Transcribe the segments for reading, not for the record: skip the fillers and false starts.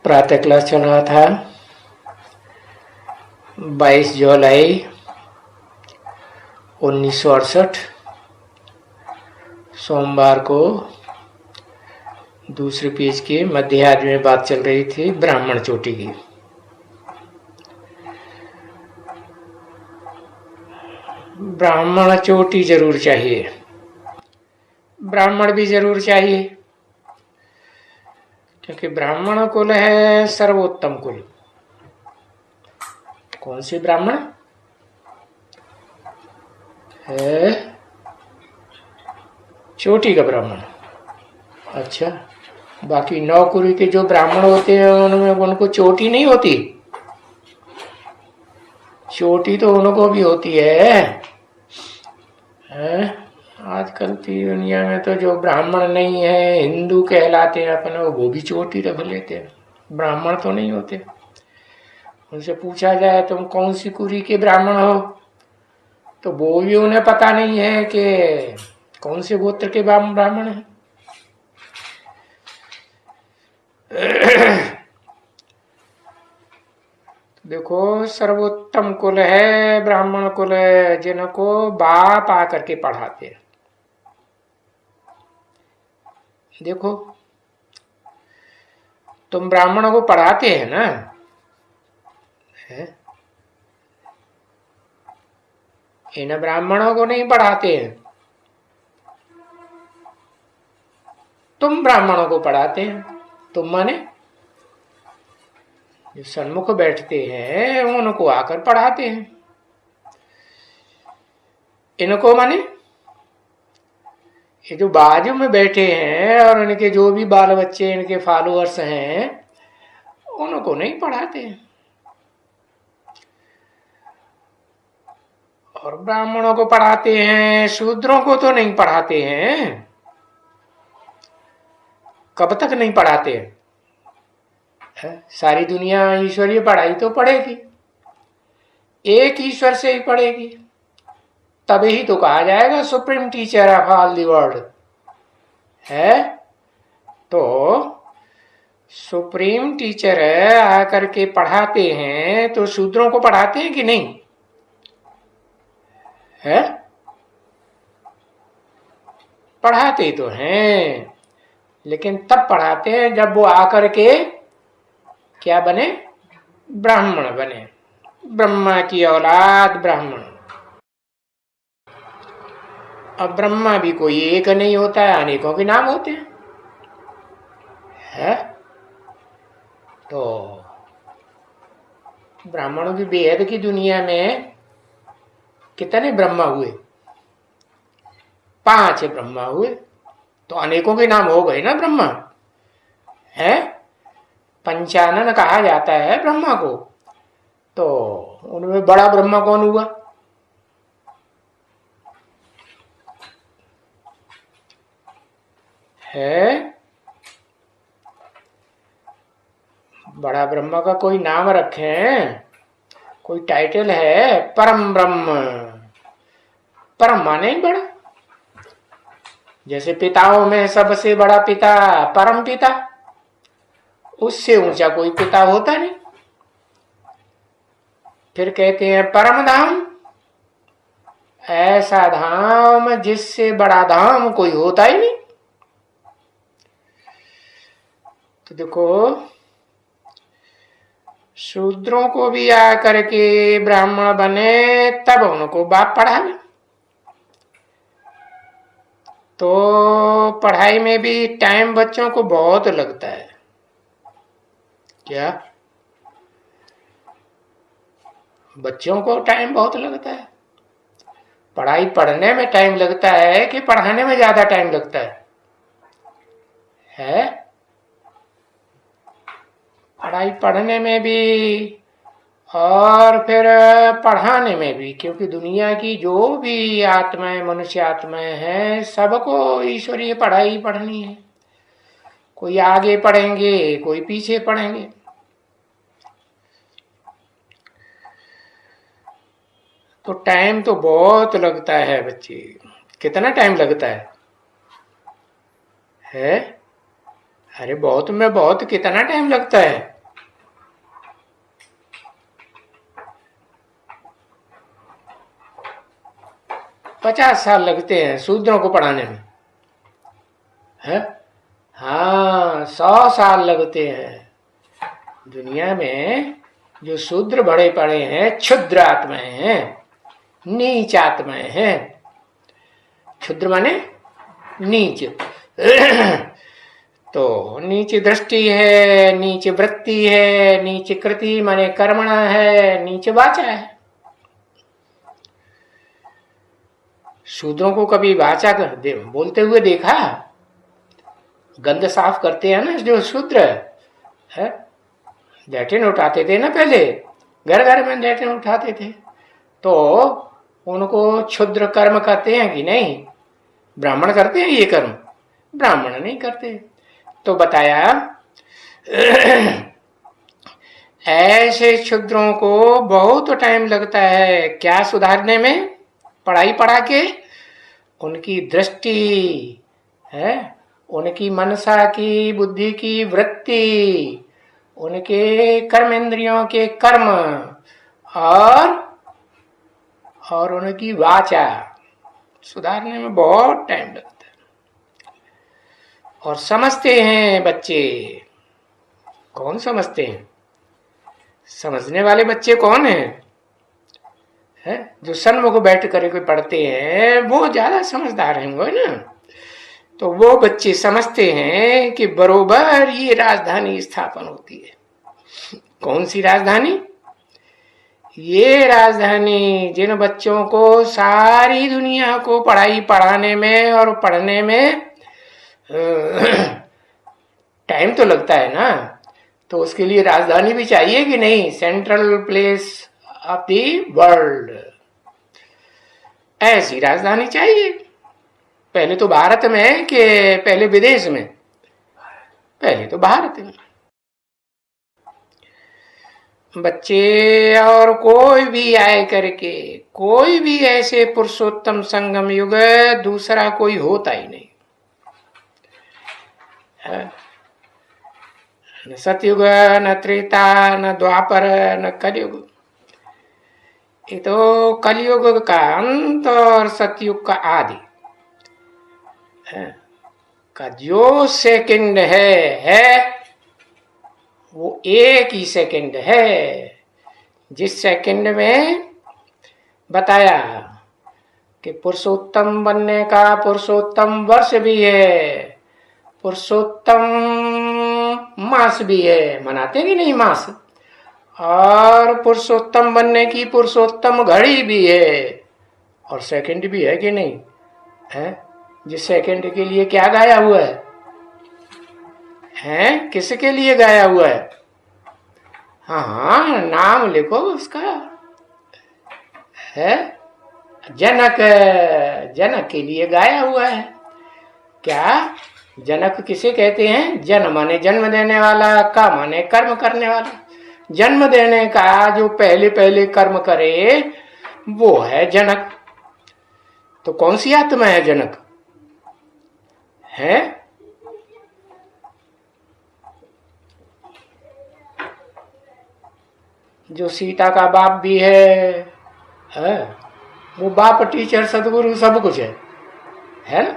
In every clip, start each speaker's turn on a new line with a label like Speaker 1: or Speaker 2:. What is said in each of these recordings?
Speaker 1: प्रातः क्लास चल रहा था। 22 जुलाई 1968 सोमवार को दूसरे पेज के मध्यार्ध में बात चल रही थी ब्राह्मण चोटी की। ब्राह्मण चोटी जरूर चाहिए, ब्राह्मण भी जरूर चाहिए, क्योंकि ब्राह्मण कुल है सर्वोत्तम कुल। कौन से ब्राह्मण है? चोटी का ब्राह्मण। अच्छा, बाकी 9 कुल के जो ब्राह्मण होते हैं उनमें उनको चोटी नहीं होती? चोटी तो उनको भी होती है। आजकल की दुनिया में तो जो ब्राह्मण नहीं है, हिंदू कहलाते हैं अपने, वो भी चोटी रख लेते हैं, ब्राह्मण तो नहीं होते। उनसे पूछा जाए तुम कौन सी कुरी के ब्राह्मण हो, तो वो भी उन्हें पता नहीं है कि कौन से गोत्र के ब्राह्मण हैं। देखो, सर्वोत्तम कुल है ब्राह्मण कुल, जिनको बाप आकर के पढ़ाते हैं। देखो, तुम ब्राह्मणों को पढ़ाते हैं ना, इन ब्राह्मणों को नहीं पढ़ाते हैं, तुम ब्राह्मणों को पढ़ाते हैं। तुम माने जो सन्मुख बैठते हैं उनको आकर पढ़ाते हैं। इनको माने ये जो बाजू में बैठे हैं और इनके जो भी बाल बच्चे, इनके फॉलोअर्स हैं, उनको नहीं पढ़ाते हैं। और ब्राह्मणों को पढ़ाते हैं, शूद्रों को तो नहीं पढ़ाते हैं। कब तक नहीं पढ़ाते हैं? सारी दुनिया ईश्वरीय पढ़ाई तो पढ़ेगी, एक ईश्वर से ही पढ़ेगी, तभी तो कहा जाएगा supreme teacher of all the world है। तो सुप्रीम टीचर आकर के पढ़ाते हैं, तो शूद्रों को पढ़ाते हैं कि नहीं है? पढ़ाते तो हैं, लेकिन तब पढ़ाते हैं जब वो आकर के क्या बने? ब्राह्मण बने, ब्रह्मा की औलाद ब्राह्मण। अब ब्रह्मा भी कोई एक नहीं होता है, अनेकों के नाम होते हैं है? तो ब्राह्मणों की बेहद की दुनिया में कितने ब्रह्मा हुए? 5 ब्रह्मा हुए, तो अनेकों के नाम हो गए ना ब्रह्मा है। पंचानन कहा जाता है ब्रह्मा को, तो उनमें बड़ा ब्रह्मा कौन हुआ? है बड़ा ब्रह्मा का कोई नाम रखें, कोई टाइटल है? परम ब्रह्म। परम माने ही बड़ा। जैसे पिताओं में सबसे बड़ा पिता परम पिता, उससे ऊंचा कोई पिता होता नहीं। फिर कहते हैं परम धाम, ऐसा धाम जिससे बड़ा धाम कोई होता ही नहीं। तो देखो, शूद्रों को भी आकर के ब्राह्मण बने, तब उनको बाप पढ़ावे। तो पढ़ाई में भी टाइम बच्चों को बहुत लगता है। क्या बच्चों को टाइम बहुत लगता है? पढ़ाई पढ़ने में टाइम लगता है कि पढ़ाने में ज्यादा टाइम लगता है? पढ़ाई पढ़ने में भी और फिर पढ़ाने में भी, क्योंकि दुनिया की जो भी आत्माएं, मनुष्य आत्माएं हैं, सबको ईश्वरीय पढ़ाई पढ़नी है। कोई आगे पढ़ेंगे, कोई पीछे पढ़ेंगे। तो टाइम तो बहुत लगता है बच्चे। कितना टाइम लगता है? अरे बहुत में बहुत कितना टाइम लगता है? 50 साल लगते हैं शूद्रों को पढ़ाने में, है? हाँ, 100 साल लगते हैं। दुनिया में जो शूद्र बड़े पड़े हैं, क्षुद्र आत्माएं हैं, नीच आत्माएं हैं। क्षुद्र माने नीच। तो नीच दृष्टि है, नीच वृत्ति है, नीच कृति माने कर्मणा है, नीच वाचा है। शूद्रों को कभी वाचा बोलते हुए देखा? गंद साफ करते हैं ना जो शूद्र है, लैट्रिन उठाते थे ना पहले, घर घर में लैट्रिन उठाते थे, तो उनको क्षुद्र कर्म करते हैं कि नहीं? ब्राह्मण करते हैं ये कर्म? ब्राह्मण नहीं करते। तो बताया ऐसे क्षुद्रों को बहुत टाइम लगता है क्या सुधारने में? पढ़ाई पढ़ा के उनकी दृष्टि है, उनकी मनसा की, बुद्धि की वृत्ति, उनके कर्मेंद्रियों के कर्म और उनकी वाचा सुधारने में बहुत टाइम लगता है। और समझते हैं बच्चे, कौन समझते हैं? समझने वाले बच्चे कौन हैं? है? जो सन्मुख बैठ करके पढ़ते हैं वो ज्यादा समझदार होंगे ना। तो वो बच्चे समझते हैं कि बरोबर ये राजधानी स्थापन होती है। कौन सी राजधानी? ये राजधानी जिन बच्चों को सारी दुनिया को पढ़ाई पढ़ाने में और पढ़ने में टाइम तो लगता है ना, तो उसके लिए राजधानी भी चाहिए कि नहीं? Central place of the world, ऐसी राजधानी चाहिए। पहले तो भारत में कि पहले विदेश में? पहले तो भारत में। बच्चे और कोई भी आए करके, कोई भी ऐसे पुरुषोत्तम संगम युग दूसरा कोई होता ही नहीं। न सतयुग, न त्रेता, न द्वापर, न कलयुग। ये तो कलयुग का अंत और सतयुग का आदि का जो सेकंड है वो एक ही सेकंड है। जिस सेकंड में बताया कि पुरुषोत्तम बनने का पुरुषोत्तम वर्ष भी है, पुरुषोत्तम मास भी है, मनाते कि नहीं मास? और पुरुषोत्तम बनने की पुरुषोत्तम घड़ी भी है, और सेकंड भी है कि नहीं है? जिस सेकंड के लिए क्या गाया हुआ है? हैं? किसके लिए गाया हुआ है? हाँ, नाम लिखो उसका, है जनक। जनक के लिए गाया हुआ है। क्या जनक किसे कहते हैं? जन माने जन्म देने वाला, का माने कर्म करने वाला। जन्म देने का जो पहले पहले कर्म करे वो है जनक। तो कौन सी आत्मा है जनक? है जो सीता का बाप भी है? वो बाप, टीचर, सदगुरु सब कुछ है ना?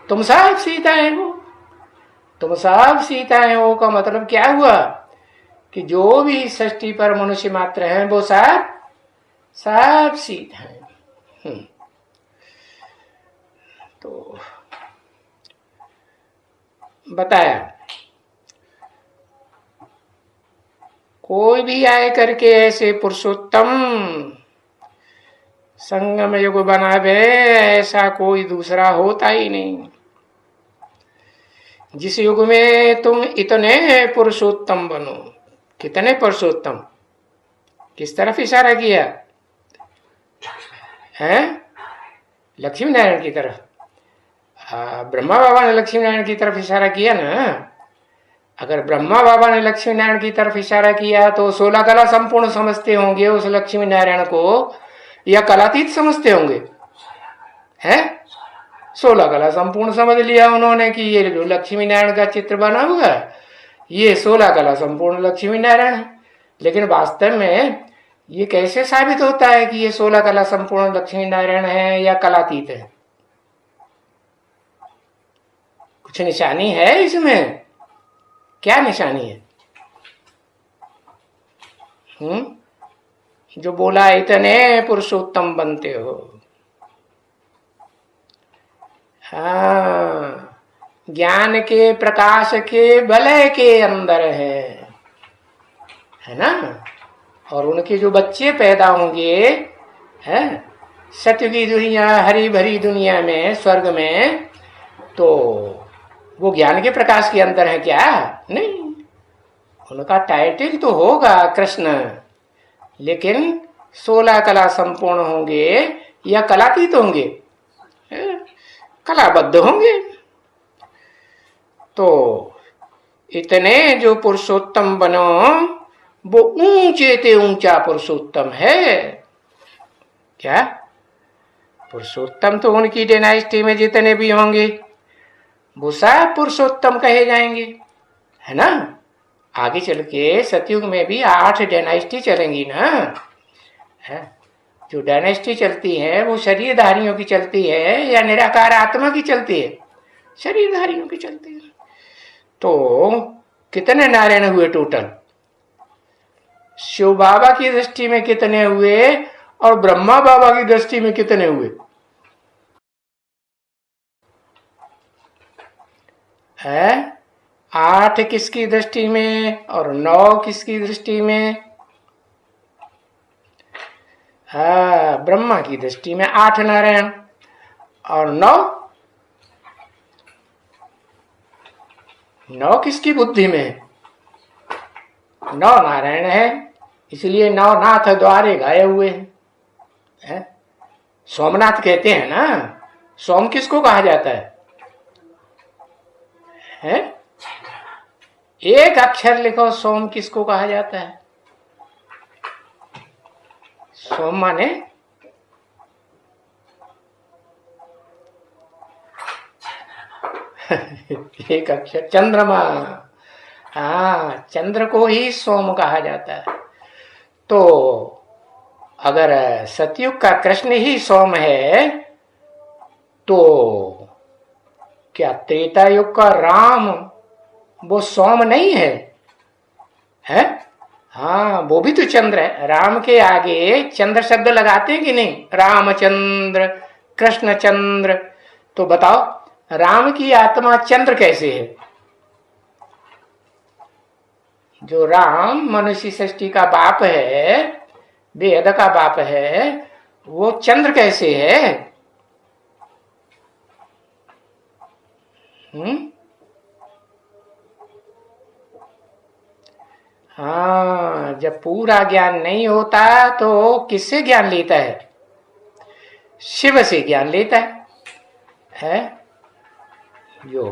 Speaker 1: तुम सब सीता है वो, तुम सब सीता है वो का मतलब क्या हुआ कि जो भी सृष्टि पर मनुष्य मात्र हैं वो सब सीता है। तो बताया कोई भी आए करके ऐसे पुरुषोत्तम संगम युग बनावे ऐसा कोई दूसरा होता ही नहीं। जिस युग में तुम इतने पुरुषोत्तम बनो। कितने पुरुषोत्तम? किस तरफ इशारा किया है? लक्ष्मी नारायण की तरफ। ब्रह्मा बाबा ने लक्ष्मी नारायण की तरफ इशारा किया ना। अगर ब्रह्मा बाबा ने लक्ष्मी नारायण की तरफ इशारा किया तो 16 कला संपूर्ण समझते होंगे उस लक्ष्मी नारायण को, या कलातीत समझते होंगे? हैं? 16 कला संपूर्ण समझ लिया उन्होंने कि ये लक्ष्मी नारायण का चित्र बना हुआ है, ये 16 कला संपूर्ण लक्ष्मी नारायण है। लेकिन वास्तव में ये कैसे साबित होता है कि ये 16 कला संपूर्ण लक्ष्मी नारायण है या कलातीत है? कुछ निशानी है इसमें? क्या निशानी है? जो बोला इतने पुरुषोत्तम बनते हो। हाँ, ज्ञान के प्रकाश के वलय के अंदर है ना। और उनके जो बच्चे पैदा होंगे है सत्य की दुनिया, हरी भरी दुनिया में, स्वर्ग में, तो वो ज्ञान के प्रकाश के अंदर है क्या? नहीं, उनका टाइटल तो होगा कृष्ण, लेकिन 16 कला संपूर्ण होंगे या कलातीत होंगे? कलाबद्ध होंगे। तो इतने जो पुरुषोत्तम बनो, वो ऊंचे ते ऊंचा पुरुषोत्तम है। क्या? पुरुषोत्तम तो उनकी डायनेस्टी में जितने भी होंगे वो सब पुरुषोत्तम कहे जाएंगे, है ना। आगे चल के सतयुग में भी 8 डायनेस्टी चलेंगी ना, है। जो डायनेस्टी चलती है वो शरीरधारियों की चलती है या निराकार आत्मा की चलती है? शरीरधारियों की चलती है। तो कितने नारायण हुए टोटल? शिव बाबा की दृष्टि में कितने हुए और ब्रह्मा बाबा की दृष्टि में कितने हुए? है 8 किसकी दृष्टि में और 9 किसकी दृष्टि में? हाँ, ब्रह्मा की दृष्टि में 8 नारायण और 9 किसकी बुद्धि में? 9 नारायण है, इसलिए 9 नाथ द्वारे गाए हुए हैं। सोमनाथ कहते हैं ना। सोम किसको कहा जाता है? एक अक्षर लिखो, सोम किसको कहा जाता है? सोम माने एक अक्षर, चंद्रमा। हाँ, चंद्र को ही सोम कहा जाता है। तो अगर सतयुग का कृष्ण ही सोम है, तो क्या त्रेता युग का राम वो सोम नहीं है? हाँ, वो भी तो चंद्र है। राम के आगे चंद्र शब्द लगाते हैं कि नहीं? रामचंद्र, कृष्णचंद्र। तो बताओ, राम की आत्मा चंद्र कैसे है? जो राम मनुष्य सृष्टि का बाप है, वेद का बाप है, वो चंद्र कैसे है? हाँ, जब पूरा ज्ञान नहीं होता तो किससे ज्ञान लेता है? शिव से ज्ञान लेता है? जो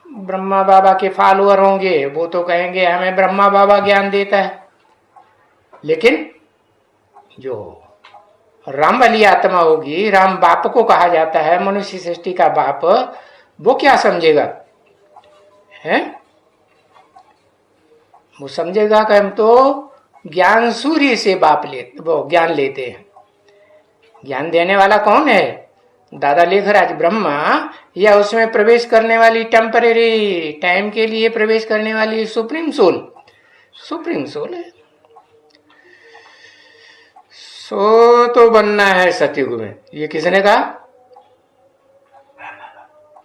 Speaker 1: ब्रह्मा बाबा के फॉलोअर होंगे वो तो कहेंगे हमें ब्रह्मा बाबा ज्ञान देता है, लेकिन जो राम वाली आत्मा होगी, राम बाप को कहा जाता है, मनुष्य सृष्टि का बाप, वो क्या समझेगा? वो समझेगा कि हम तो ज्ञान सूर्य से वो ज्ञान लेते हैं। ज्ञान देने वाला कौन है? दादा लेखराज ब्रह्मा, या उसमें प्रवेश करने वाली टेम्परेरी टाइम के लिए प्रवेश करने वाली सुप्रीम सोल? सुप्रीम सोल है। सो तो बनना है सतयुग में। ये किसने कहा?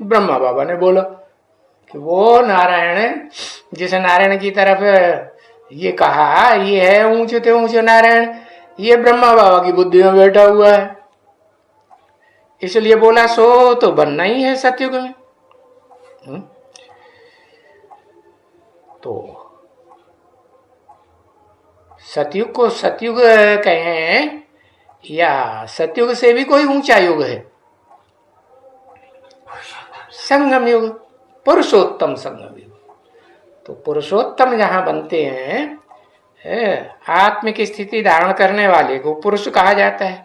Speaker 1: ब्रह्मा बाबा ने बोला कि वो नारायण, जिस नारायण की तरफ ये कहा ये है ऊंचे ते ऊंचे नारायण, ये ब्रह्मा बाबा की बुद्धि में बैठा हुआ है, इसलिए बोला सो तो बनना ही है सतयुग में। तो सतयुग को सतयुग कहें या सतयुग से भी कोई ऊंचा युग है? संगम युग, पुरुषोत्तम संगम युग। तो पुरुषोत्तम जहां बनते हैं, आत्मिक स्थिति धारण करने वाले को पुरुष कहा जाता है।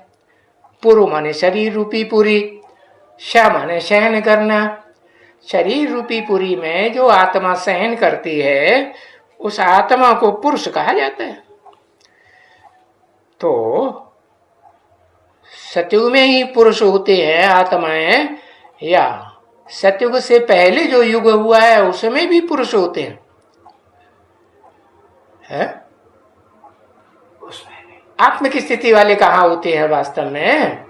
Speaker 1: पुरु माने शरीर रूपी पुरी, श माने सहन करना। शरीर रूपी पुरी में जो आत्मा सहन करती है उस आत्मा को पुरुष कहा जाता है। तो सतयुग में ही पुरुष होते हैं आत्माएं, या सतयुग से पहले जो युग हुआ है उसमें भी पुरुष होते हैं? है? आत्म की स्थिति वाले कहाँ होते हैं वास्तव में?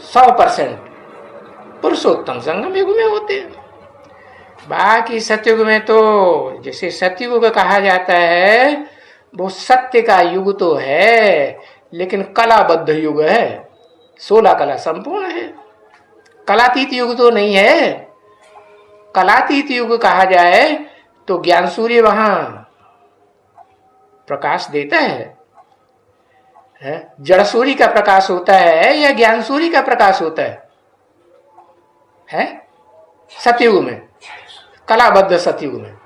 Speaker 1: 100% पुरुषोत्तम संगम युग में होते हैं। बाकी सतयुग में तो जैसे सतयुग कहा जाता है वो सत्य का युग तो है, लेकिन कलाबद्ध युग है। 16 कला संपूर्ण है, कलातीत युग तो नहीं है। कलातीत युग कहा जाए तो ज्ञान सूर्य वहां प्रकाश देता है। जड़ सूर्य का प्रकाश होता है या ज्ञान सूर्य का प्रकाश होता है? सतयुग में, कलाबद्ध सतयुग में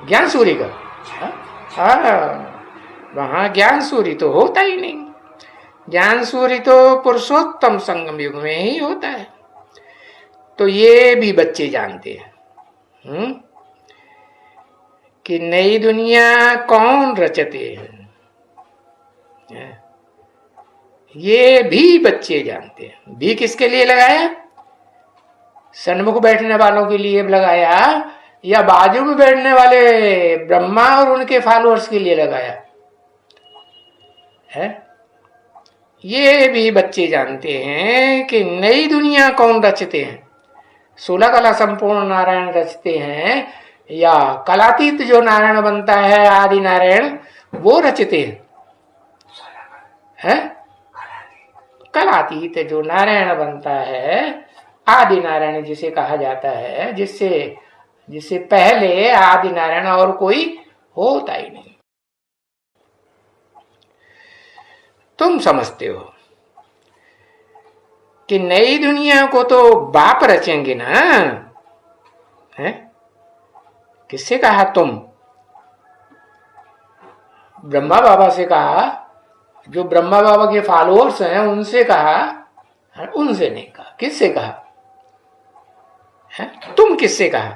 Speaker 1: ज्ञान सूर्य का, वहां ज्ञान सूर्य तो होता ही नहीं। ज्ञान सूर्य तो पुरुषोत्तम संगम युग में ही होता है। तो ये भी बच्चे जानते हैं कि नई दुनिया कौन रचते हैं, ये भी बच्चे जानते हैं। भी किसके लिए लगाया? सन्मुख बैठने वालों के लिए लगाया या बाजू में बैठने वाले ब्रह्मा और उनके फॉलोअर्स के लिए लगाया है? ये भी बच्चे जानते हैं कि नई दुनिया कौन रचते हैं। 16 कला संपूर्ण नारायण रचते हैं या कलातीत जो नारायण बनता है आदि नारायण वो रचते हैं? कलातीत जो नारायण बनता है आदि नारायण जिसे कहा जाता है, जिससे पहले आदि नारायण और कोई होता ही नहीं। तुम समझते हो कि नई दुनिया को तो बाप रचेंगे ना, है? किससे कहा? तुम ब्रह्मा बाबा से कहा, जो ब्रह्मा बाबा के फॉलोअर्स हैं उनसे कहा, उनसे नहीं कहा। किससे कहा है? तुम किससे कहा?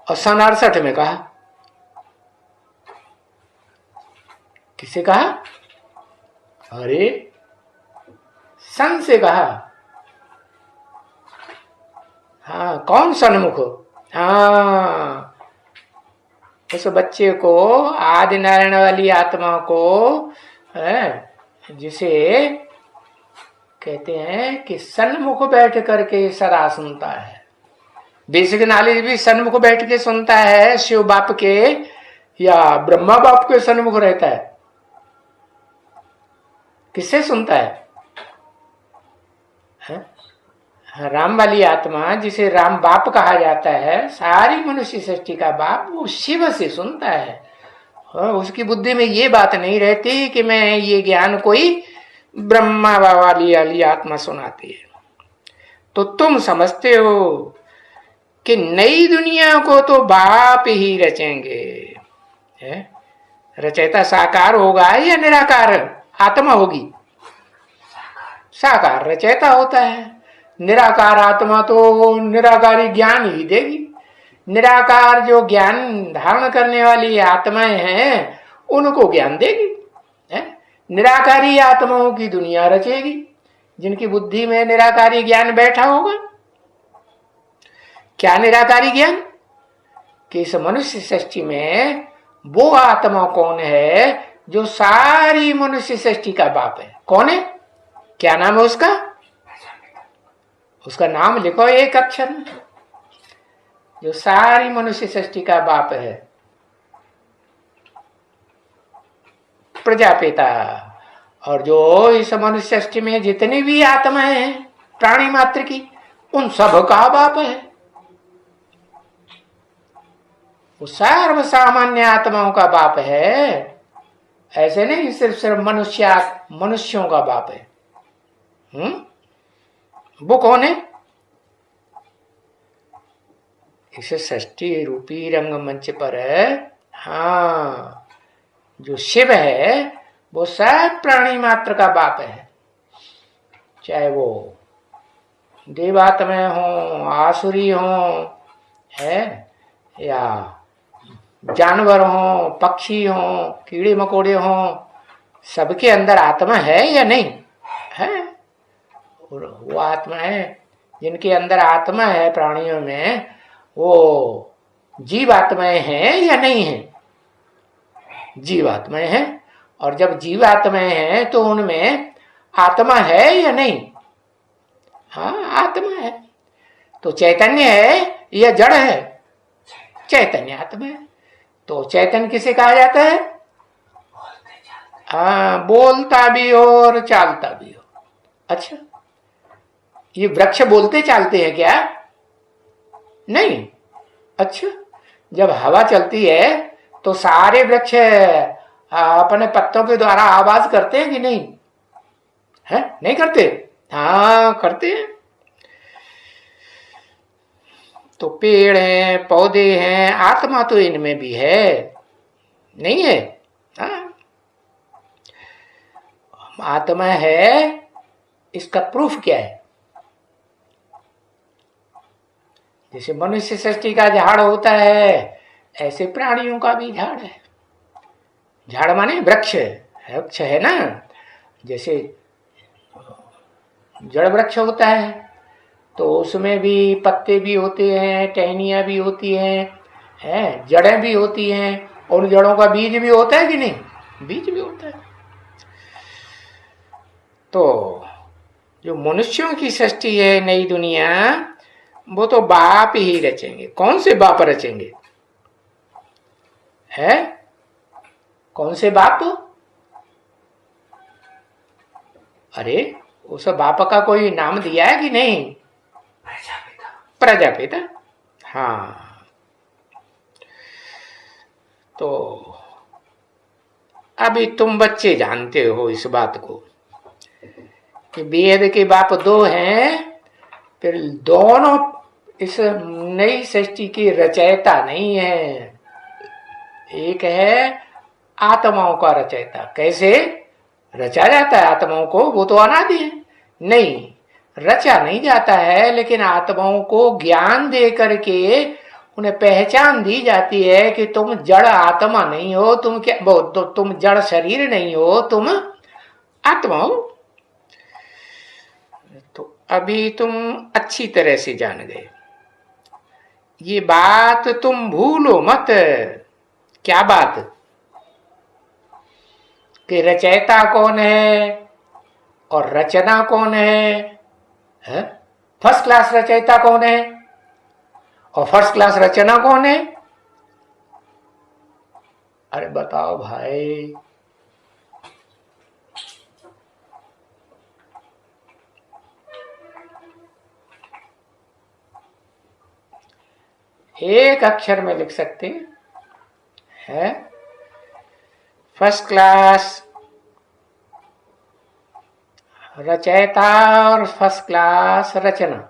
Speaker 1: और 68 में कहा। किससे कहा? अरे सन से कहा। हाँ, कौन सन्मुख? हाँ, उस बच्चे को, आदि नारायण वाली आत्मा को, जिसे कहते हैं कि सन्मुख बैठ करके सदा सुनता है। बेसिक नॉलेज भी सन्मुख बैठ के सुनता है, शिव बाप के या ब्रह्मा बाप के सन्मुख रहता है। किससे सुनता है? राम वाली आत्मा, जिसे राम बाप कहा जाता है, सारी मनुष्य सृष्टि का बाप, वो शिव से सुनता है। उसकी बुद्धि में ये बात नहीं रहती कि मैं ये ज्ञान कोई ब्रह्मा वाली आत्मा सुनाती है। तो तुम समझते हो कि नई दुनिया को तो बाप ही रचेंगे। रचयिता साकार होगा या निराकार आत्मा होगी? साकार रचयिता होता है, निराकार आत्मा तो निराकारी ज्ञान ही देगी। निराकार जो ज्ञान धारण करने वाली आत्माएं हैं उनको ज्ञान देगी। निराकारी आत्माओं की दुनिया रचेगी, जिनकी बुद्धि में निराकारी ज्ञान बैठा होगा। क्या निराकारी ज्ञान? कि इस मनुष्य सृष्टि में वो आत्मा कौन है जो सारी मनुष्य सृष्टि का बाप है। कौन है? क्या नाम है उसका? उसका नाम लिखो एक अक्षर में, जो सारी मनुष्य सृष्टि का बाप है। प्रजापिता। और जो इस मनुष्य सृष्टि में जितनी भी आत्माएं हैं प्राणी मात्र की, उन सब का बाप है। वो सर्व सामान्य आत्माओं का बाप है। ऐसे नहीं सिर्फ मनुष्यों का बाप है। वो कौन है? इस सृष्टि रूपी रंगमंच पर हाँ, जो शिव है वो सब प्राणी मात्र का बाप है। चाहे वो देवात्माएं हो, आसुरी हो, है या जानवर हों, पक्षी हों, कीड़े मकोड़े हों, सबके अंदर आत्मा है या नहीं है? और वो आत्मा है जिनके अंदर आत्मा है, प्राणियों में, वो जीवात्माएं हैं या नहीं है? जीवात्माएं हैं। और जब जीवात्माएं हैं तो उनमें आत्मा है या नहीं? हाँ, आत्मा है। तो चैतन्य है या जड़ है? चैतन्य आत्मा है। तो चैतन्य किसे कहा जाता है? हाँ, बोलता भी हो और चालता भी हो। अच्छा, ये वृक्ष बोलते चालते हैं क्या? नहीं। अच्छा, जब हवा चलती है तो सारे वृक्ष अपने पत्तों के द्वारा आवाज करते हैं कि नहीं? है, नहीं करते? हाँ, करते हैं। तो पेड़ हैं, पौधे हैं, आत्मा तो इनमें भी है, नहीं है? हाँ, आत्मा है। इसका प्रूफ क्या है? जैसे मनुष्य सृष्टि का झाड़ होता है, ऐसे प्राणियों का भी झाड़ है। झाड़ माने वृक्ष, वृक्ष है ना। जैसे जड़ वृक्ष होता है तो उसमें भी पत्ते भी होते हैं, टहनियां भी होती हैं, जड़ें भी होती हैं, और जड़ों का बीज भी होता है कि नहीं? बीज भी होता है। तो जो मनुष्यों की सृष्टि है, नई दुनिया, वो तो बाप ही रचेंगे। कौन से बाप रचेंगे? है कौन से बाप? अरे, उस बाप का कोई नाम दिया है कि नहीं? प्रजापिता। हाँ, तो अभी तुम बच्चे जानते हो इस बात को कि वेद के बाप दो हैं, फिर दोनों इस नई सृष्टि की रचयिता नहीं है। एक है आत्माओं का रचयिता। कैसे रचा जाता है आत्माओं को? वो तो अनादि है। नहीं, रचा नहीं जाता है, लेकिन आत्माओं को ज्ञान दे करके उन्हें पहचान दी जाती है कि तुम जड़ आत्मा नहीं हो, तुम क्या तो तुम जड़ शरीर नहीं हो, तुम आत्मा हो। तो अभी तुम अच्छी तरह से जान गए। ये बात तुम भूलो मत। क्या बात? कि रचयिता कौन है और रचना कौन है? फर्स्ट क्लास रचयिता कौन है और फर्स्ट क्लास रचना कौन है? अरे बताओ भाई। एक अक्षर में लिख सकते हैं, फर्स्ट क्लास रचयिता और फर्स्ट क्लास रचना।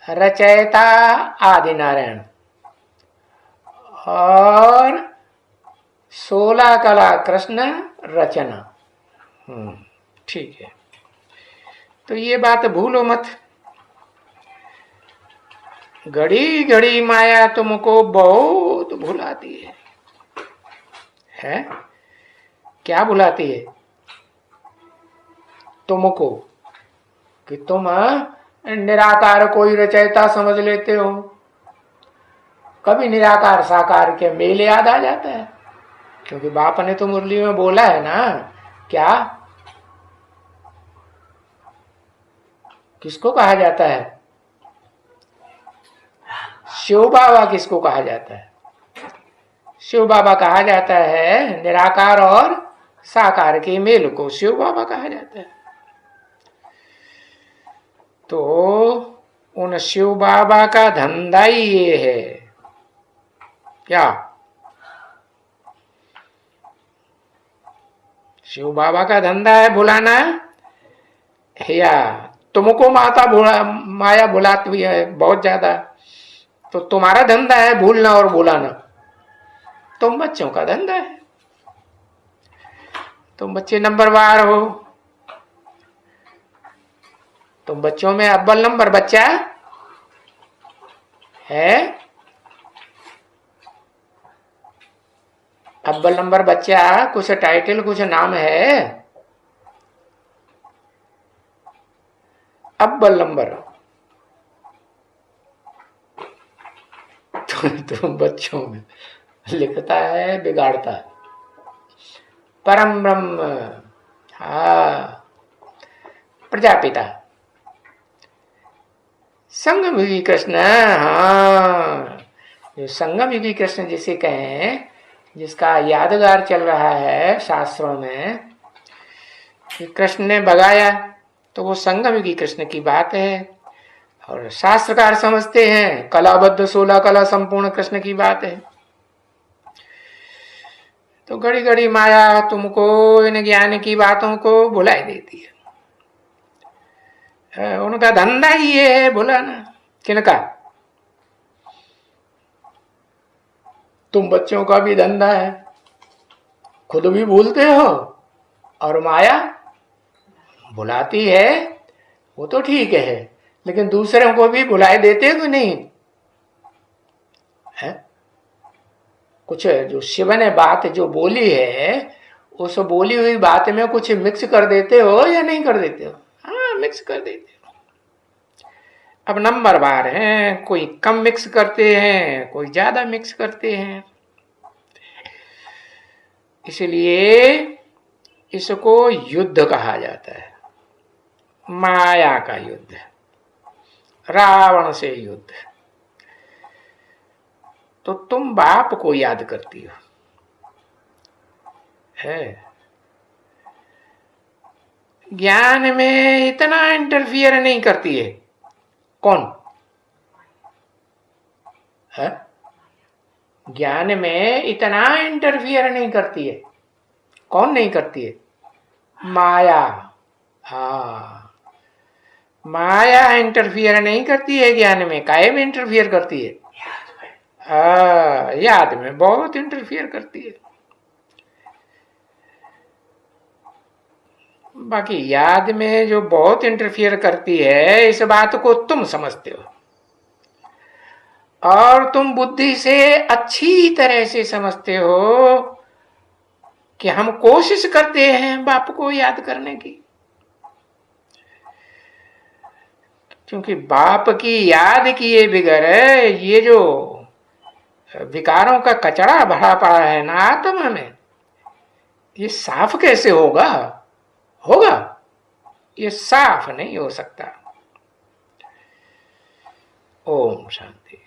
Speaker 1: रचयिता आदि नारायण और 16 कला कृष्ण रचना। ठीक है, तो ये बात भूलो मत। घड़ी घड़ी माया तुमको बहुत भुलाती है? क्या भुलाती है तुमको? कि तुम निराकार कोई रचयिता समझ लेते हो। कभी निराकार साकार के मेल याद आ जाता है, क्योंकि बाप ने तो मुरली में बोला है ना। क्या? किसको कहा जाता है? शिव बाबा किसको कहा जाता है? शिव बाबा कहा जाता है निराकार और साकार के मेल को शिव बाबा कहा जाता है। तो उन शिव बाबा का धंधा ही ये है। क्या? शिव बाबा का धंधा है भुलाना, या तुमको माया भुलाती है बहुत ज्यादा, तो तुम्हारा धंधा है भूलना और भुलाना। तुम बच्चों का धंधा है। तुम बच्चे नंबरवार हो। तुम बच्चों में अव्वल नंबर बच्चा है, अव्वल नंबर बच्चा, कुछ टाइटल कुछ नाम है, अव्वल नंबर। तो बच्चों में लिखता है बिगाड़ता है। परम ब्रह्म, हाँ, प्रजापिता, संगम युगी कृष्ण। हाँ, जो संगम युगी कृष्ण जिसे कहें, जिसका यादगार चल रहा है शास्त्रों में कि कृष्ण ने भगाया, तो वो संगम युगी कृष्ण की बात है। और शास्त्रकार समझते हैं कलाबद्ध 16 कला संपूर्ण कृष्ण की बात है। तो घड़ी घड़ी माया तुमको इन ज्ञान की बातों को भुलाई देती है। उनका धंधा ही ये है भुलाना। किनका? तुम बच्चों का भी धंधा है, खुद भी भूलते हो और माया भुलाती है। वो तो ठीक है, लेकिन दूसरों को भी भुलाए देते हो कि नहीं है? कुछ जो शिव ने बात जो बोली है, उस बोली हुई बात में कुछ मिक्स कर देते हो या नहीं कर देते हो? हाँ, मिक्स कर देते हो। अब नंबर बार हैं, कोई कम मिक्स करते हैं, कोई ज्यादा मिक्स करते हैं। इसलिए इसको युद्ध कहा जाता है, माया का युद्ध, रावण से युद्ध। तो तुम बाप को याद करती हो है, ज्ञान में इतना इंटरफियर नहीं करती है। कौन है? ज्ञान में इतना इंटरफियर नहीं करती है। कौन नहीं करती है? माया। हाँ, माया इंटरफियर नहीं करती है ज्ञान में। काहे में इंटरफियर करती है? याद में बहुत इंटरफियर करती है। बाकी याद में जो बहुत इंटरफियर करती है, इस बात को तुम समझते हो और तुम बुद्धि से अच्छी तरह से समझते हो कि हम कोशिश करते हैं बाप को याद करने की, क्योंकि बाप की याद किए बगैर ये जो विकारों का कचरा भरा पड़ा है ना आत्मा में, ये साफ कैसे होगा? ये साफ नहीं हो सकता। ओम शांति।